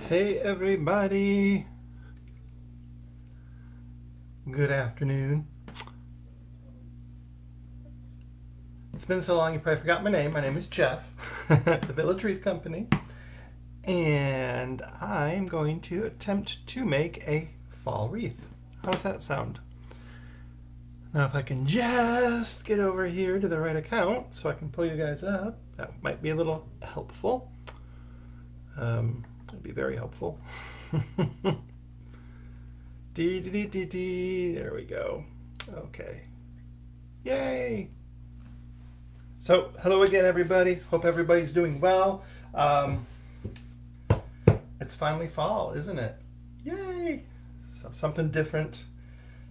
Hey everybody, good afternoon. It's been so long you probably forgot my name. My name is Jeff, the Village Wreath Company, and I'm going to attempt to make a fall wreath. How does that sound? Now if I can just get over here to the right account so I can pull you guys up, that might be a little helpful. It'd be very helpful. There we go. Okay. Yay! So, hello again, everybody. Hope everybody's doing well. It's finally fall, isn't it? Yay! So, something different,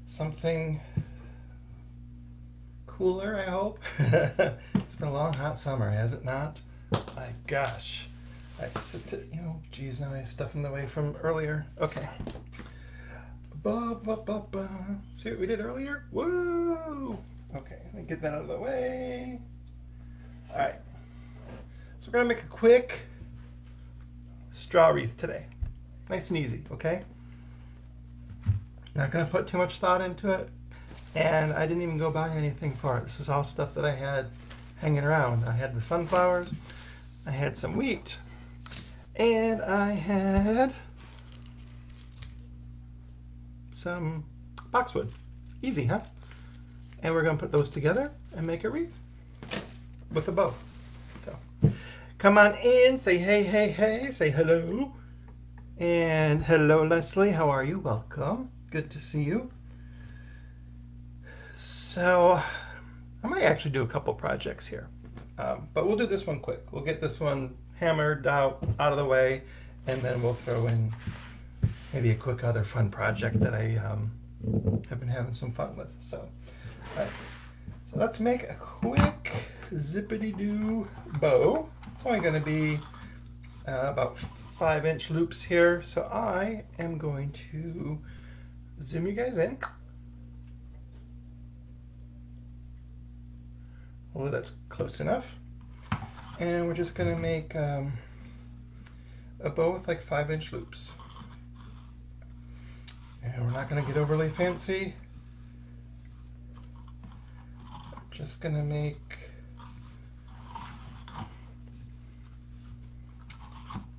something cooler, I hope. It's been a long, hot summer, has it not? My gosh. Geez, now I have stuff in the way from earlier. Okay. See what we did earlier? Woo! Okay, let me get that out of the way. All right. So we're gonna make a quick straw wreath today. Nice and easy, okay? Not gonna put too much thought into it. And I didn't even go buy anything for it. This is all stuff that I had hanging around. I had the sunflowers, I had some wheat, and I had some boxwood. Easy, huh? And we're gonna put those together and make a wreath with a bow. So come on in, say hey, hey, hey, say hello. And hello, Leslie, how are you? Welcome, good to see you. So I might actually do a couple projects here, but we'll do this one quick. We'll get this one hammered out of the way, and then we'll throw in maybe a quick other fun project that I have been having some fun with. So, all right. So let's make a quick zippity-doo bow. It's only going to be about 5-inch loops here. So I am going to zoom you guys in. Well, that's close enough. And we're just going to make a bow with like 5-inch loops. And we're not going to get overly fancy. Just going to make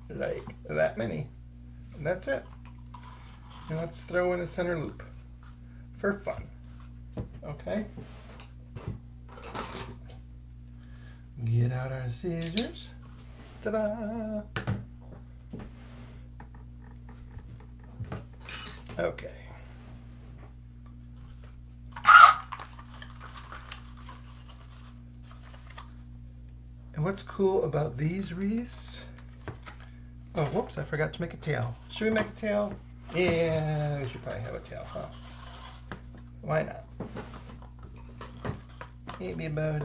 like that many. And that's it. And let's throw in a center loop for fun. Okay? Get out our scissors. Ta-da! Okay. And what's cool about these wreaths? Oh, whoops, I forgot to make a tail. Should we make a tail? Yeah, we should probably have a tail, huh? Why not? Maybe about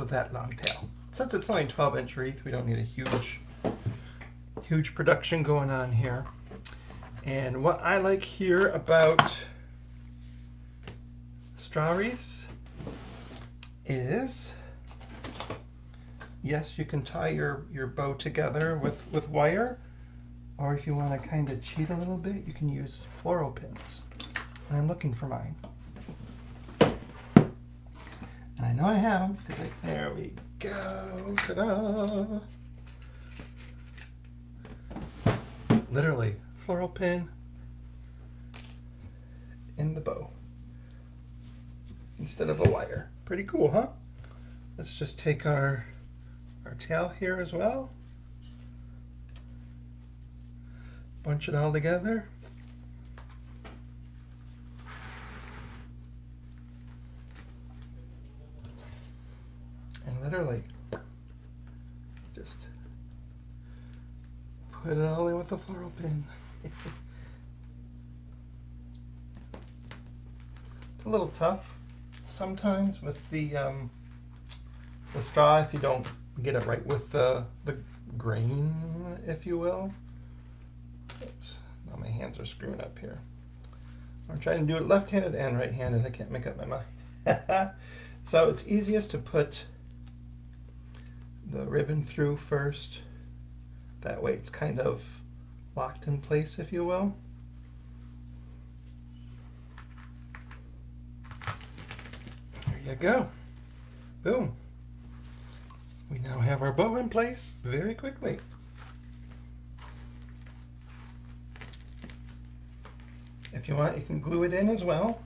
that long tail. Since it's only a 12-inch wreath, we don't need a huge production going on here. And what I like here about straw wreaths is, yes, you can tie your bow together with wire, or if you want to kind of cheat a little bit, you can use floral pins. And I'm looking for mine. And I know I have them, because there we go. Ta-da! Literally, floral pin in the bow instead of a wire. Pretty cool, huh? Let's just take our tail here as well. Bunch it all together. And literally just put it all in with the floral pin. It's a little tough sometimes with the straw if you don't get it right with the grain, if you will. Oops, now my hands are screwing up here. I'm trying to do it left-handed and right-handed. I can't make up my mind. So it's easiest to put the ribbon through first. That way it's kind of locked in place, if you will. There you go. Boom. We now have our bow in place very quickly. If you want, you can glue it in as well.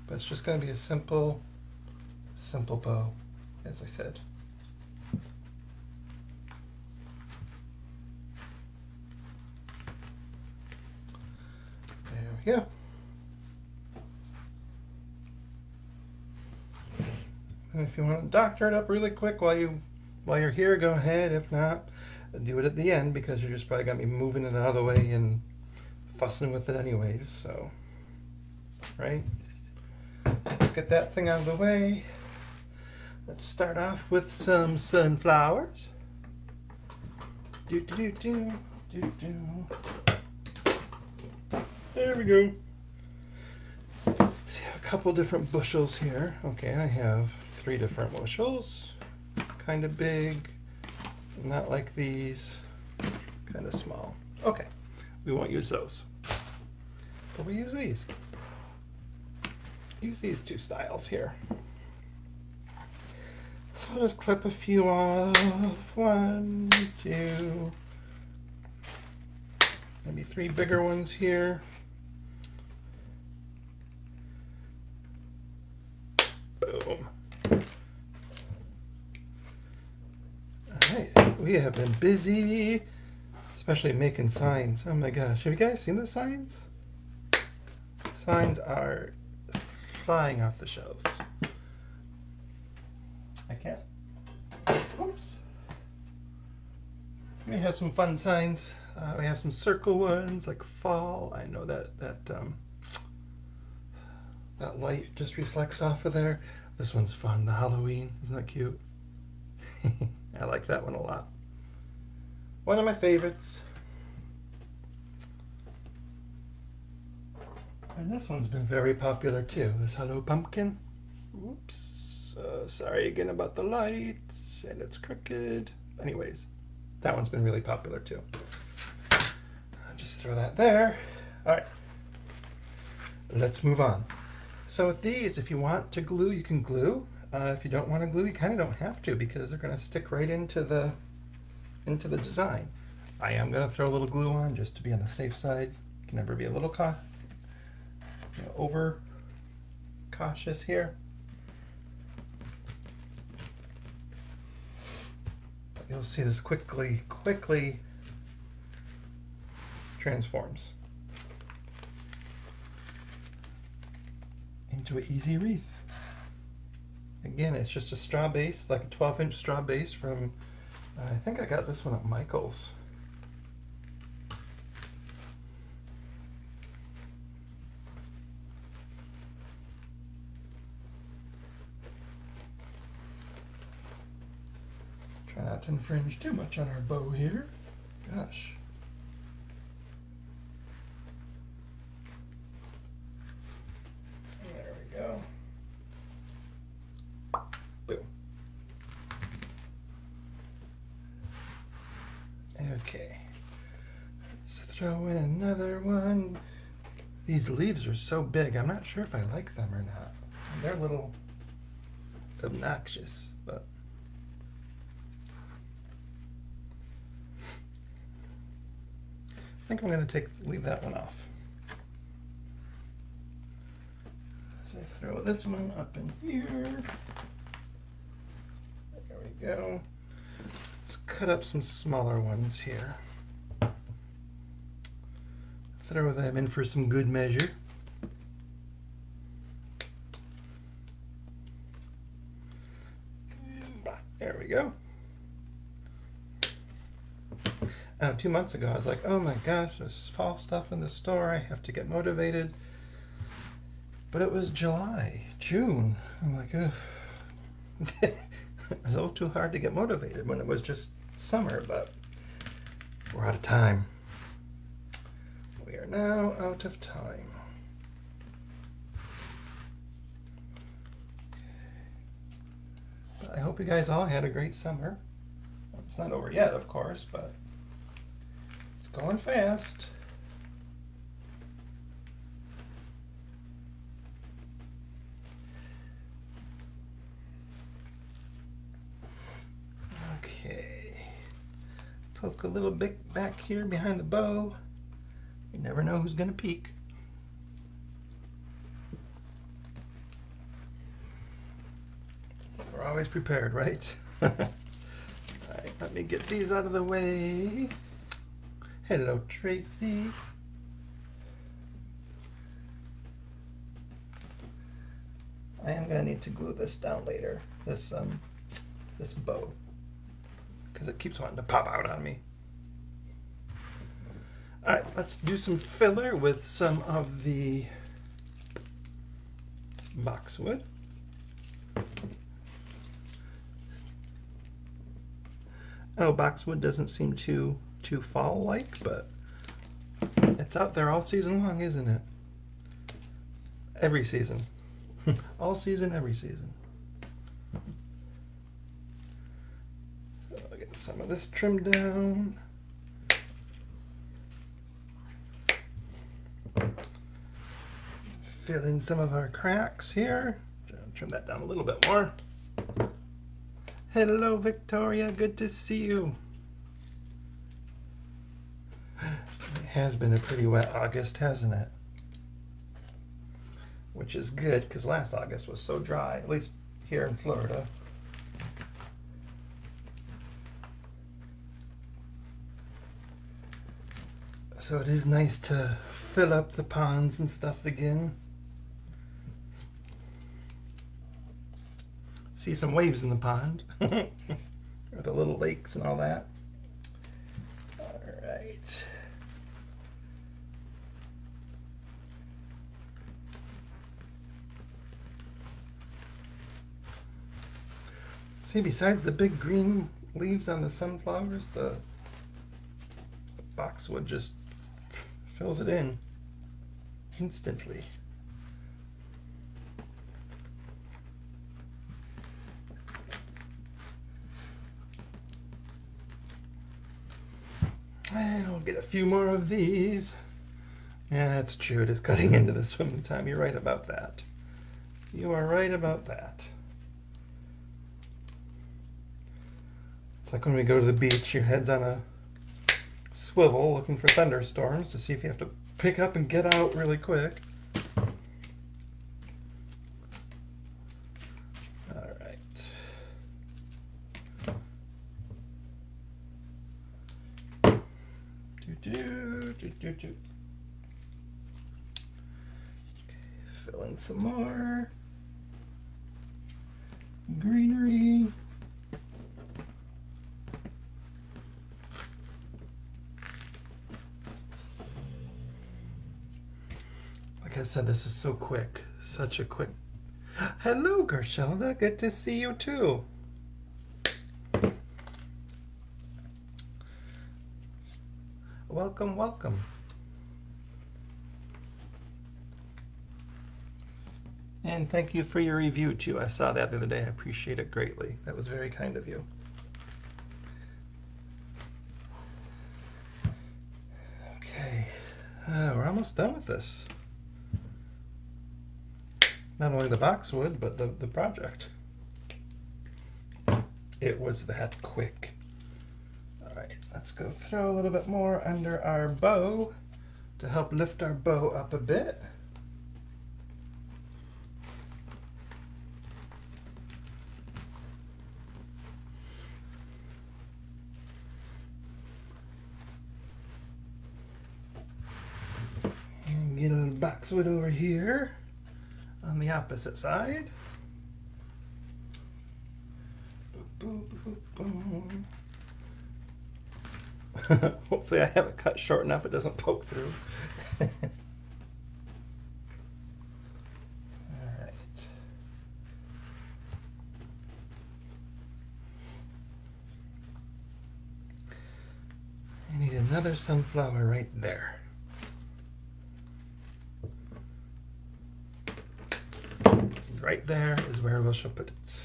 But it's just going to be a simple bow, as I said. There we go. And if you want to doctor it up really quick while you're here, go ahead. If not, do it at the end, because you're just probably going to be moving it out of the way and fussing with it anyways. So, right? Let's get that thing out of the way. Let's start off with some sunflowers. Do do do do do do. There we go. See, I have a couple different bushels here. Okay, I have 3 different bushels. Kind of big, not like these. Kind of small. Okay, we won't use those, but we use these. Use these 2 styles here. So I'll just clip a few off. 1, 2, maybe 3 bigger ones here. Boom. Alright, we have been busy, especially making signs. Oh my gosh, have you guys seen the signs? Signs are flying off the shelves. I can't. Oops. We have some fun signs. We have some circle ones like fall. I know that light just reflects off of there. This one's fun. The Halloween. Isn't that cute? I like that one a lot. One of my favorites. And this one's been very popular too. This Hello Pumpkin. Oops. Sorry again about the light, and it's crooked. Anyways, that one's been really popular too. I'll just throw that there. All right, let's move on. So with these, if you want to glue, you can glue. If you don't want to glue, you kind of don't have to, because they're going to stick right into the design. I am going to throw a little glue on just to be on the safe side. You can never be a little over cautious here. You'll see this quickly transforms into an easy wreath. Again, it's just a straw base, like a 12-inch straw base from, I think I got this one at Michael's. Try not to infringe too much on our bow here. Gosh. There we go. Boom. Okay. Let's throw in another one. These leaves are so big, I'm not sure if I like them or not. They're a little obnoxious, but I think I'm going to leave that one off. So I throw this one up in here. There we go. Let's cut up some smaller ones here. Throw them in for some good measure. There we go. 2 months ago, I was like, oh my gosh, there's fall stuff in the store. I have to get motivated. But it was June. I'm like, ugh. It was a little too hard to get motivated when it was just summer, but we're out of time. We are now out of time. hope you guys all had a great summer. It's not over yet, of course, but it's going fast. Okay. Poke a little bit back here behind the bow. You never know who's going to peek. We're always prepared, right? Alright, let me get these out of the way. Hello, Tracy. I am going to need to glue this down later, this bow, because it keeps wanting to pop out on me. Alright, let's do some filler with some of the boxwood. Oh, boxwood doesn't seem too fall-like, but it's out there all season long, isn't it? Every season. All season, every season. So I'll get some of this trimmed down. Fill in some of our cracks here. Trim that down a little bit more. Hello, Victoria. Good to see you. It has been a pretty wet August, hasn't it? Which is good, because last August was so dry, at least here in Florida. So it is nice to fill up the ponds and stuff again. See some waves in the pond. Or the little lakes and all that. All right. See, besides the big green leaves on the sunflowers, the boxwood just fills it in instantly. And we'll get a few more of these. Yeah, that's true. It is cutting into the swimming time. You're right about that. You are right about that. It's like when we go to the beach, your head's on a swivel looking for thunderstorms to see if you have to pick up and get out really quick. All right. Okay, fill in some more greenery. Like I said, this is so quick. Such a quick. Hello, Gershelda. Good to see you too. Welcome, welcome. And thank you for your review too. I saw that the other day. I appreciate it greatly. That was very kind of you. Okay, we're almost done with this. Not only the boxwood, but the project. It was that quick. All right, let's go throw a little bit more under our bow to help lift our bow up a bit. And get a little boxwood over here on the opposite side. Boom, boom, boom, boom. Hopefully I have it cut short enough it doesn't poke through. Alright. I need another sunflower right there. Right there is where we shall put it.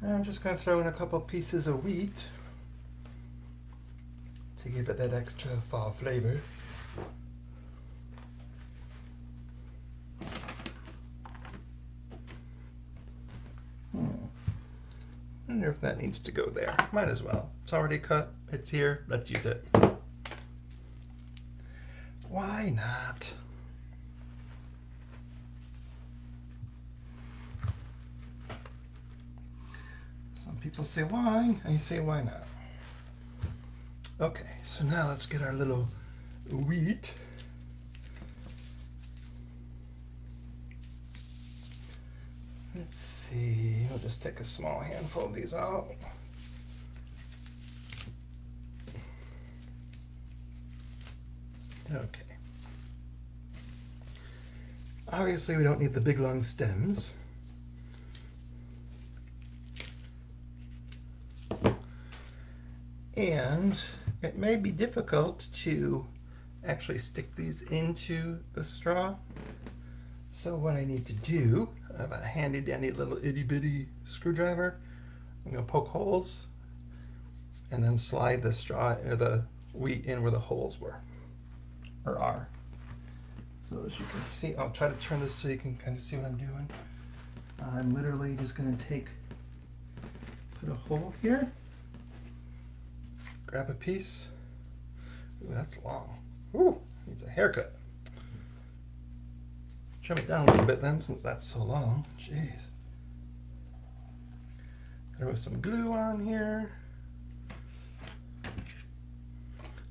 I'm just going to throw in a couple pieces of wheat to give it that extra fall flavor. I wonder if that needs to go there. Might as well. It's already cut. It's here. Let's use it. Why not? Some people say why, I say why not. Okay, so now let's get our little wheat. Let's see, we'll just take a small handful of these out. Okay. Obviously we don't need the big long stems. And it may be difficult to actually stick these into the straw. So what I need to do, I have a handy dandy little itty bitty screwdriver. I'm going to poke holes and then slide the straw or the wheat in where the holes were or are. So as you can see, I'll try to turn this so you can kind of see what I'm doing. I'm literally just going to put a hole here, grab a piece. Ooh, that's long. Ooh, needs a haircut. Trim it down a little bit then, since that's so long. Jeez. Throw some glue on here.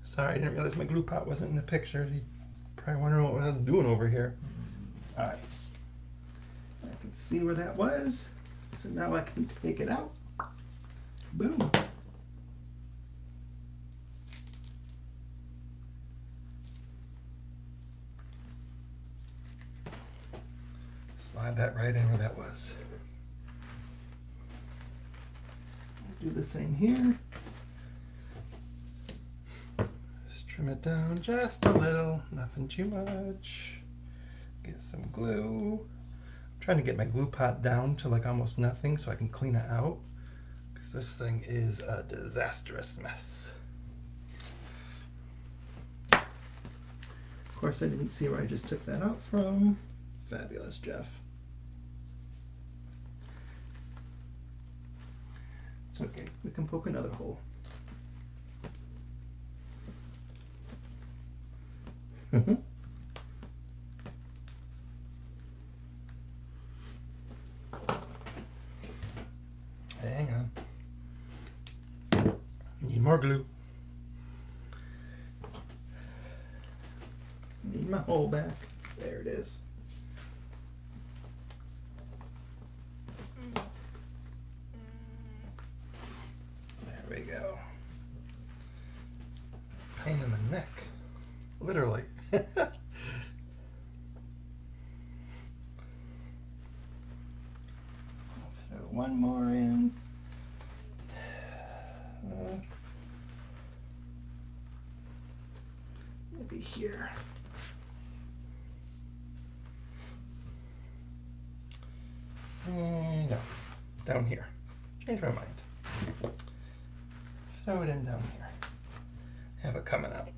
Sorry, I didn't realize my glue pot wasn't in the picture. You probably wondering what I was doing over here. All right. I can see where that was. So now I can take it out. Boom. Slide that right in where that was. Do the same here. Just trim it down just a little, nothing too much. Get some glue. I'm trying to get my glue pot down to like almost nothing so I can clean it out, because this thing is a disastrous mess. Of course, I didn't see where I just took that out from. Fabulous, Jeff. It's okay, we can poke another hole. Hang on. Need more glue. Need my hole back. There it is. There we go. Pain in the neck. Literally. Throw one more in. Maybe here. No, down here. Change my mind. Throw it in down here. Have it coming out.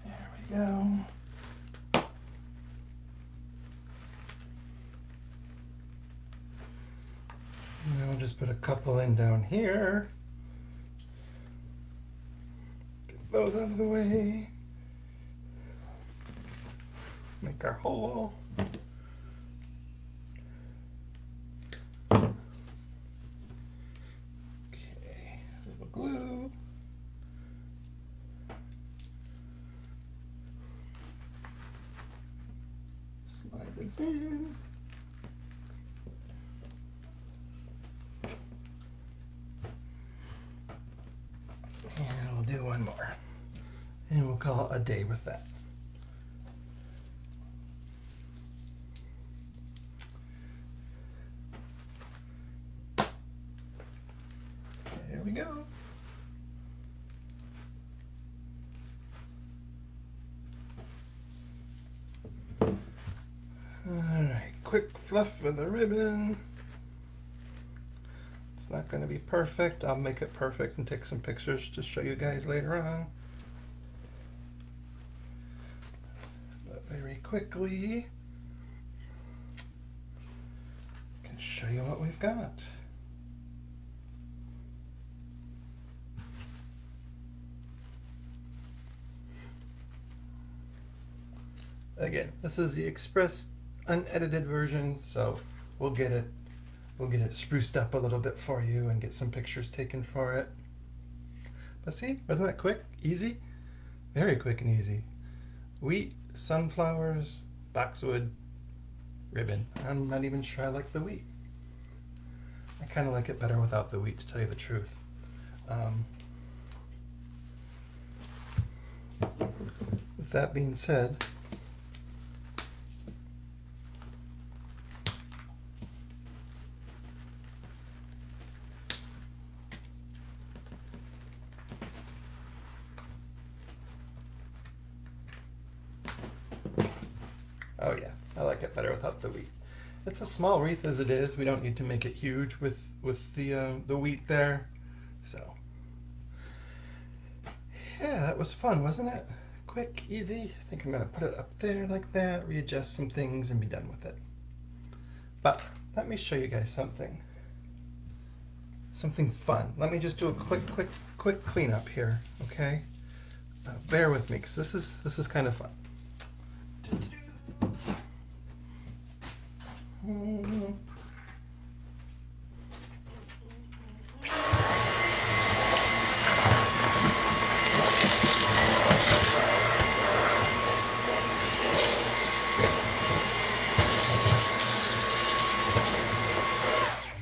There we go. And then we'll just put a couple in down here. Get those out of the way. Make our hole. Okay, a little glue. Slide this in. And we'll do one more. And we'll call it a day with that. There we go. All right, quick fluff with a ribbon. It's not going to be perfect. I'll make it perfect and take some pictures to show you guys later on. But very quickly, I can show you what we've got. Again, this is the express unedited version, so we'll get it spruced up a little bit for you and get some pictures taken for it. But see, wasn't that quick, easy? Very quick and easy. Wheat, sunflowers, boxwood, ribbon. I'm not even sure I like the wheat. I kind of like it better without the wheat, to tell you the truth. With that being said, oh yeah, I like it better without the wheat. It's a small wreath as it is. We don't need to make it huge with the wheat there. So yeah, that was fun, wasn't it? Quick, easy. I think I'm gonna put it up there like that, readjust some things and be done with it. But let me show you guys something fun. Let me just do a quick cleanup here, okay? Bear with me, because this is kind of fun.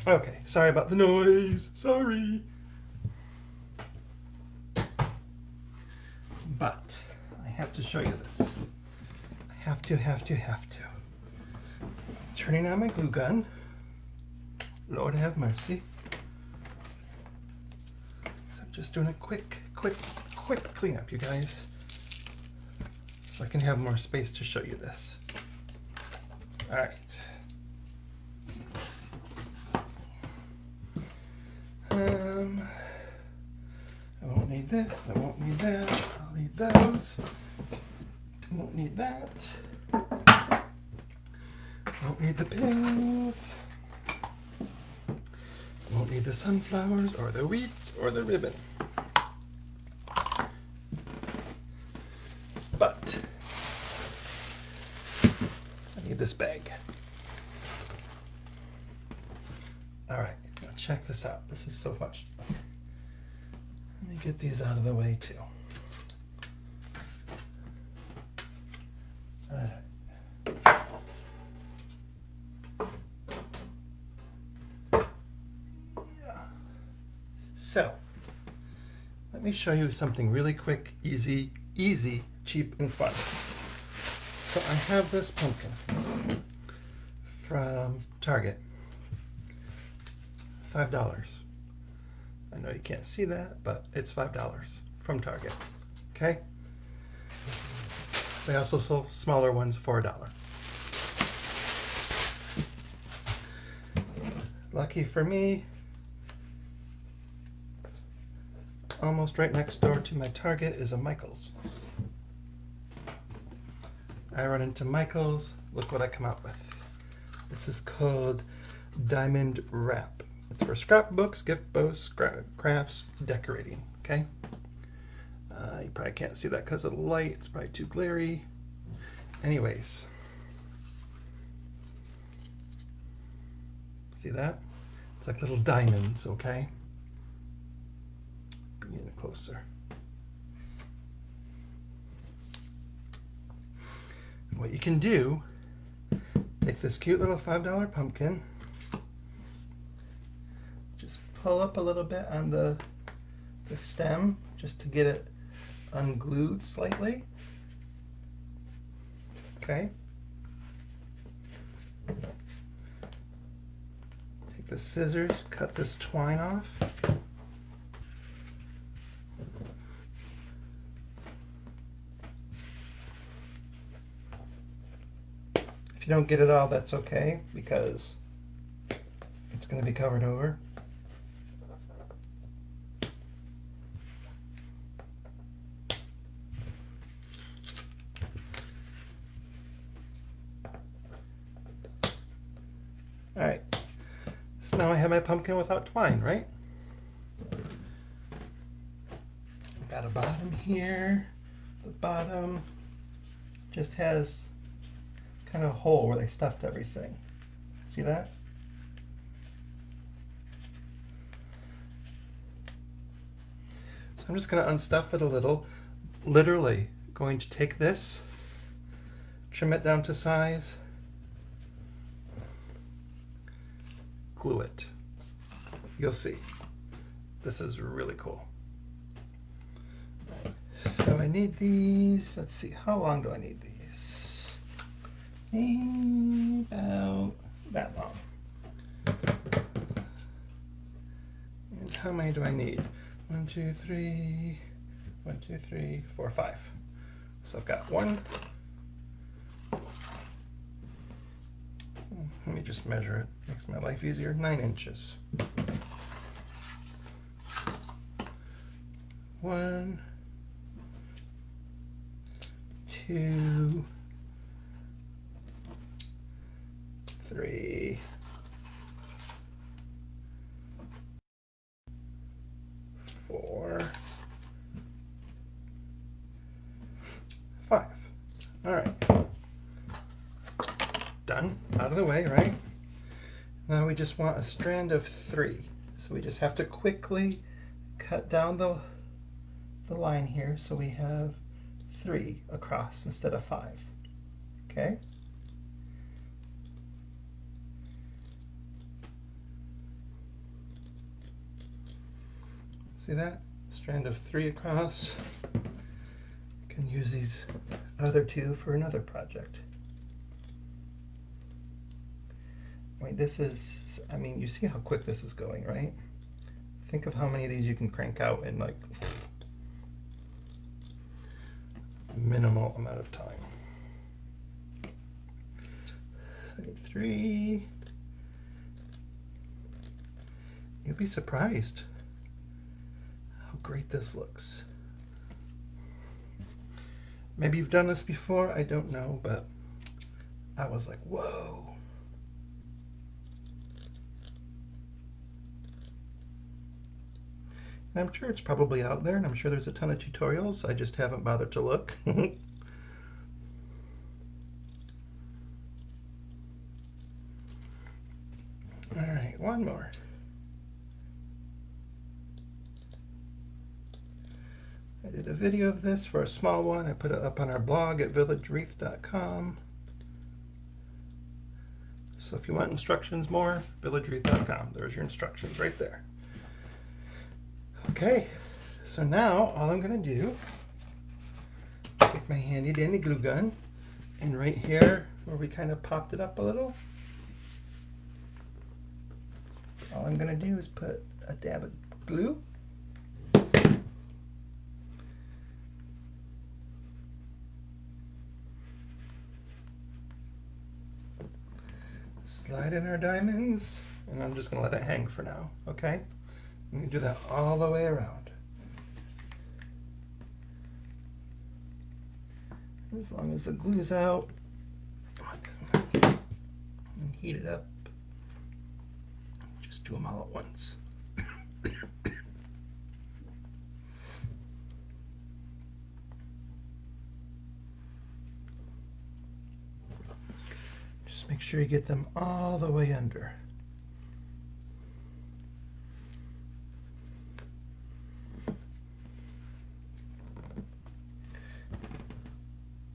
Okay, sorry about the noise. Sorry. But I have to show you this. I have to. Turning on my glue gun. Lord have mercy. So I'm just doing a quick cleanup, you guys. So I can have more space to show you this. All right. I won't need this, I won't need that, I'll need those. Won't need that. Won't need the pins. Won't need the sunflowers or the wheat or the ribbon. But I need this bag. All right, now check this out. This is so much. Let me get these out of the way too. All right. So, let me show you something really quick, easy, cheap, and fun. So I have this pumpkin from Target. $5. I know you can't see that, but it's $5 from Target. Okay? They also sell smaller ones for $1. Lucky for me, almost right next door to my Target is a Michael's. I run into Michael's, look what I come out with. This is called Diamond Wrap. It's for scrapbooks, gift bows, crafts, decorating, okay? You probably can't see that because of the light, it's probably too glary. Anyways. See that? It's like little diamonds, okay? Bring it in closer. What you can do, take this cute little $5 pumpkin, just pull up a little bit on the stem just to get it unglued slightly. Okay. Take the scissors, cut this twine off. If you don't get it all, that's okay, because it's going to be covered over. All right, so now I have my pumpkin without twine, right? Got a bottom here. The bottom just has kind of a hole where they stuffed everything. See that? So I'm just going to unstuff it a little. Literally going to take this, trim it down to size, glue it. You'll see. This is really cool. So I need these. Let's see, how long do I need these? About that long. And how many do I need? 1, 2, 3, 1, 2, 3, 4, 5. So I've got one. Let me just measure it. Makes my life easier. 9 inches. 1, 2, 3, 4, 5. All right. Done. Out of the way, right? Now we just want a strand of 3. So we just have to quickly cut down the line here so we have 3 across instead of 5. Okay? See that? Strand of 3 across. Can use these other 2 for another project. Wait, this is, I mean, you see how quick this is going, right? Think of how many of these you can crank out in like minimal amount of time. So 3. You'll be surprised how great this looks. Maybe you've done this before, I don't know, but I was like, whoa. And I'm sure it's probably out there, and I'm sure there's a ton of tutorials. I just haven't bothered to look. All right, one more. I did a video of this for a small one. I put it up on our blog at villagewreath.com. So if you want instructions more, villagewreath.com. There's your instructions right there. Okay, so now all I'm going to do, take my handy dandy glue gun, and right here where we kind of popped it up a little, all I'm going to do is put a dab of glue. Slide in our diamonds, and I'm just going to let it hang for now, okay? I'm going to do that all the way around. As long as the glue's out, and heat it up. Just do them all at once. Just make sure you get them all the way under.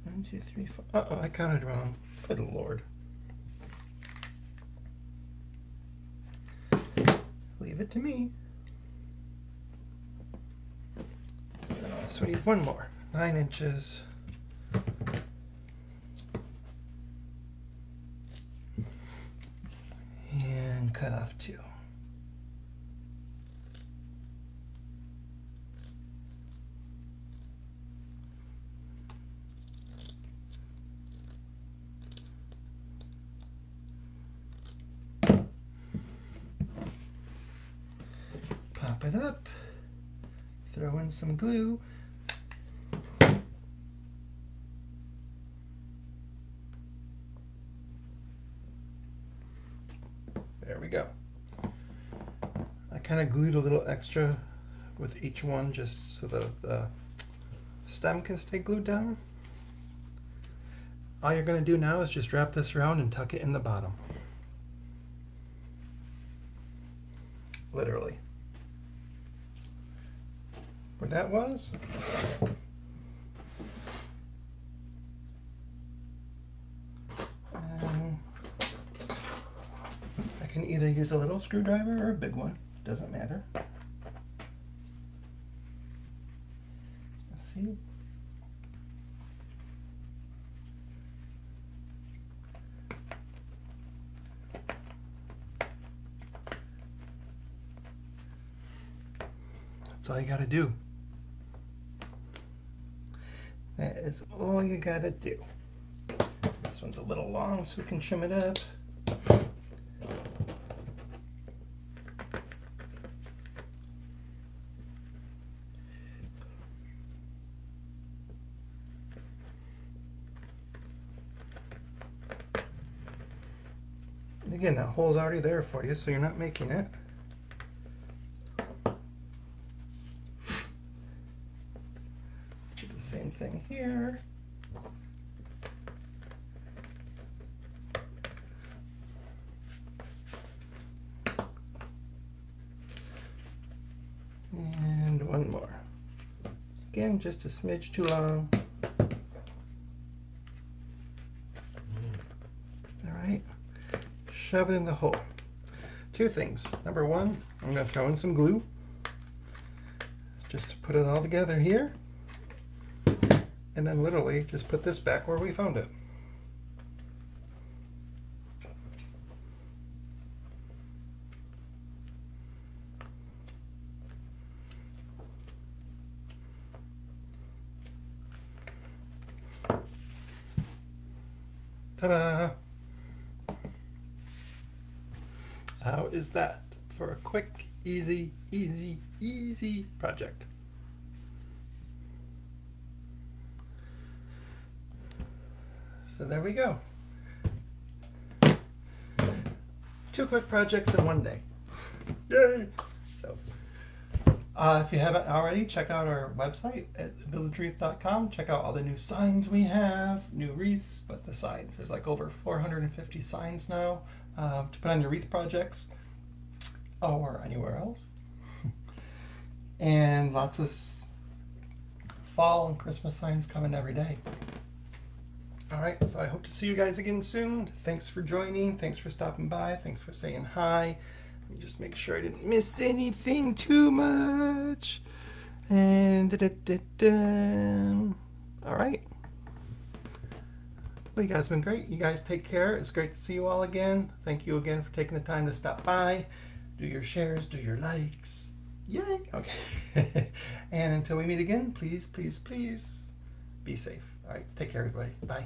1, 2, 3, 4. Uh-oh, I counted wrong. Good Lord. Leave it to me. So we need one more. 9 inches. And cut off 2. it up, throw in some glue. There we go. I kind of glued a little extra with each one just so that the stem can stay glued down. All you're going to do now is just wrap this around and tuck it in the bottom. Literally. Where that was. I can either use a little screwdriver or a big one. Doesn't matter. Let's see. That's all you gotta do. That is all you gotta do. This one's a little long, so we can trim it up. Again, that hole's already there for you, so you're not making it. Do the same thing here. And one more. Again, just a smidge too long. All right. Shove it in the hole. Two things. Number one, I'm going to throw in some glue just to put it all together here, and then literally just put this back where we found it. Ta-da! How is that for a quick, easy project? So there we go. 2 quick projects in one day. Yay! So, if you haven't already, check out our website at villagewreath.com. Check out all the new signs we have, new wreaths, but the signs. There's like over 450 signs now to put on your wreath projects or anywhere else. And lots of fall and Christmas signs coming every day. All right, so I hope to see you guys again soon. Thanks for joining. Thanks for stopping by. Thanks for saying hi. Let me just make sure I didn't miss anything too much. And all right. Well, you guys have been great. You guys take care. It's great to see you all again. Thank you again for taking the time to stop by. Do your shares, do your likes. Yay! Okay. And until we meet again, please, please, please be safe. All right. Take care, everybody. Bye.